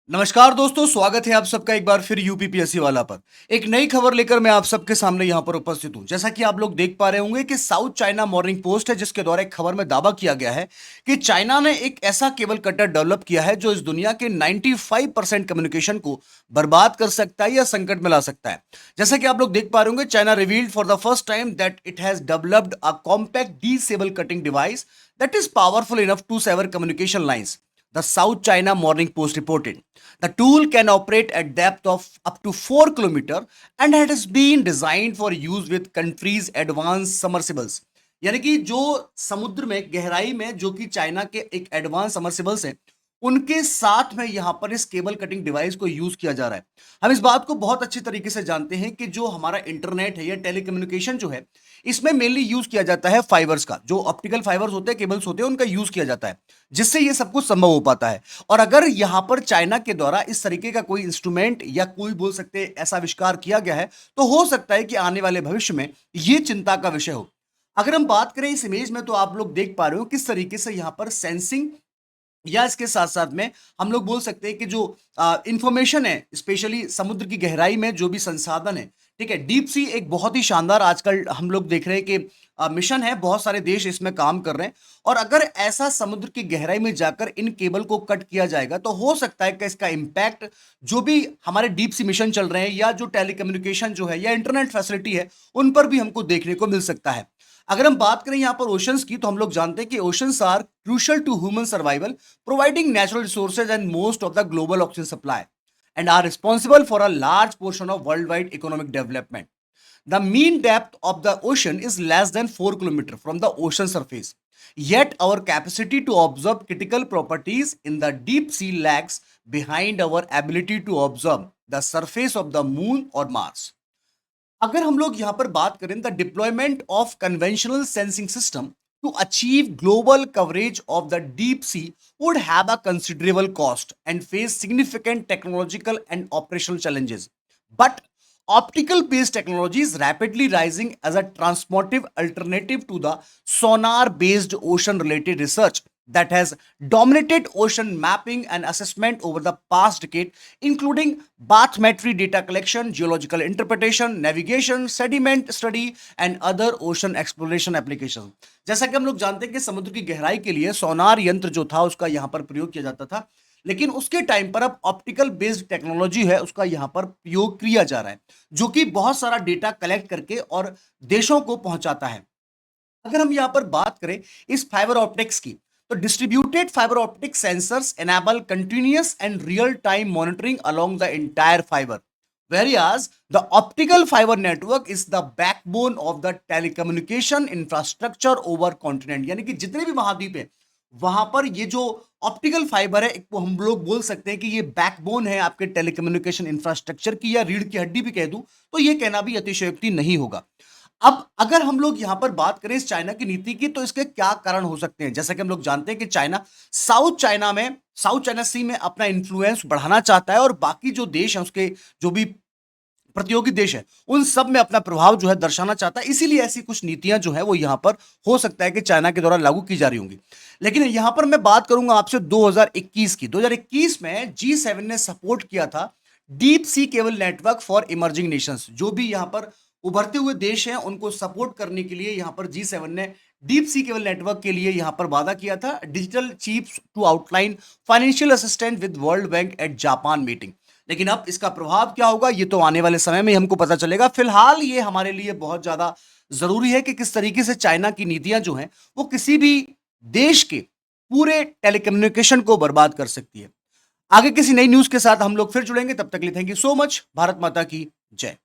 नमस्कार दोस्तों, स्वागत है आप सबका एक बार फिर यूपीपीएससी वाला पर। एक नई खबर लेकर मैं आप सबके सामने यहां पर उपस्थित हूं। जैसा कि आप लोग देख पा रहे होंगे कि साउथ चाइना मॉर्निंग पोस्ट है, जिसके द्वारा एक खबर में दावा किया गया है कि चाइना ने एक ऐसा केबल कटर डेवलप किया है जो इस दुनिया के 95% कम्युनिकेशन को बर्बाद कर सकता है या संकट में ला सकता है। जैसा कि आप लोग देख पा रहे होंगे, China revealed for the first time that it has developed a compact disable cutting device that is powerful enough to sever communication lines, the South China Morning Post reported. The tool can operate at depth of up to 4 km and it has been designed for use with countries' advanced submersibles. यानी कि जो समुद्र में गहराई में जो कि China के एक एडवांस सबमर्सिबल्स हैं, उनके साथ में यहां पर इस केबल कटिंग डिवाइस को यूज किया जा रहा है। हम इस बात को बहुत अच्छी तरीके से जानते हैं कि जो हमारा इंटरनेट है या टेलीकम्युनिकेशन जो है, इसमें मेनली यूज किया जाता है फाइबर्स का। जो ऑप्टिकल फाइबर्स होते हैं, केबल्स होते हैं, उनका यूज किया जाता है, जिससे ये सब कुछ संभव हो पाता है। और अगर यहां पर चाइना के द्वारा इस तरीके का कोई इंस्ट्रूमेंट या कोई बोल सकते हैं ऐसा आविष्कार किया गया है, तो हो सकता है कि आने वाले भविष्य में ये चिंता का विषय हो। अगर हम बात करें इस इमेज में, तो आप लोग देख पा रहे हो किस तरीके से यहां पर सेंसिंग या इसके साथ साथ में हम लोग बोल सकते हैं कि जो इंफॉर्मेशन है, स्पेशली समुद्र की गहराई में जो भी संसाधन है, ठीक है, डीप सी एक बहुत ही शानदार आजकल हम लोग देख रहे हैं कि मिशन है, बहुत सारे देश इसमें काम कर रहे हैं। और अगर ऐसा समुद्र की गहराई में जाकर इन केबल को कट किया जाएगा, तो हो सकता है कि इसका इम्पैक्ट जो भी हमारे डीप सी मिशन चल रहे हैं या जो टेलीकम्युनिकेशन जो है या इंटरनेट फैसिलिटी है, उन पर भी हमको देखने को मिल सकता है। अगर हम बात करें यहाँ पर ओशंस की, तो हम लोग जानते हैं कि oceans are crucial to human survival, providing natural resources and most of the global oxygen supply, and are responsible for a large portion of worldwide economic development. The mean depth of the ocean is less than 4 km from the ocean surface. Yet our capacity to observe critical properties in the deep sea lags behind our ability to observe the surface of the moon or Mars. अगर हम लोग यहां पर बात करें, the deployment of conventional sensing system to achieve global coverage of the deep sea would have a considerable cost and face significant technological and operational challenges. But optical based technology is rapidly rising as a transformative alternative to the sonar based ocean related research that has dominated ocean mapping and assessment over the past decade, including bathymetry data collection, geological interpretation, navigation, sediment study, and other ocean exploration applications. जैसा कि हम लोग जानते हैं कि समुद्र की गहराई के लिए सोनार यंत्र जो था उसका यहां पर प्रयोग किया जाता था, लेकिन उसके टाइम पर अब ऑप्टिकल बेस्ड टेक्नोलॉजी है, उसका यहां पर प्रयोग किया जा रहा है, जो कि बहुत सारा डेटा कलेक्ट करके और देशों को पहुंचाता है। अगर हम यहां पर बात करें इस फाइबर ऑप्टिक्स की, तो distributed fibre optic sensors enable continuous and real time monitoring along the entire fibre, whereas the optical fiber network is the backbone of the telecommunication infrastructure over continent। यानी कि जितने भी महाद्वीप हैं, वहां पर ये जो ऑप्टिकल फाइबर है, एक वो हम लोग बोल सकते हैं कि ये बैकबोन है आपके टेलीकम्युनिकेशन इंफ्रास्ट्रक्चर की, या रीढ़ की हड्डी भी कह दूं तो ये कहना भी अतिशयोक्ति नहीं होगा। अब अगर हम लोग यहां पर बात करें इस चाइना की नीति की, तो इसके क्या कारण हो सकते हैं। जैसा कि हम लोग जानते हैं कि चाइना साउथ चाइना सी में अपना इन्फ्लुएंस बढ़ाना चाहता है, और बाकी जो देश हैं उसके जो भी प्रतियोगी देश है, उन सब में अपना प्रभाव जो है दर्शाना चाहता है। इसीलिए ऐसी कुछ नीतियां जो है वो यहां पर हो सकता है कि चाइना के द्वारा लागू की जा रही होंगी। लेकिन यहां पर मैं बात करूंगा आपसे 2021 की। 2021 में G7 ने सपोर्ट किया था deep sea cable network for emerging nations. जो भी यहां पर उभरते हुए देश हैं, उनको सपोर्ट करने के लिए यहां पर G7 ने डीप सी केबल नेटवर्क के लिए यहां पर वादा किया था। Digital chiefs to outline financial assistant with World Bank at Japan meeting. लेकिन अब इसका प्रभाव क्या होगा, ये तो आने वाले समय में हमको पता चलेगा। फिलहाल ये हमारे लिए बहुत ज्यादा जरूरी है कि किस तरीके से चाइना की नीतियां जो हैं वो किसी भी देश के पूरे टेलीकम्युनिकेशन को बर्बाद कर सकती है। आगे किसी नई न्यूज के साथ हम लोग फिर जुड़ेंगे, तब तक के लिए thank you so much. Bharat माता की जय।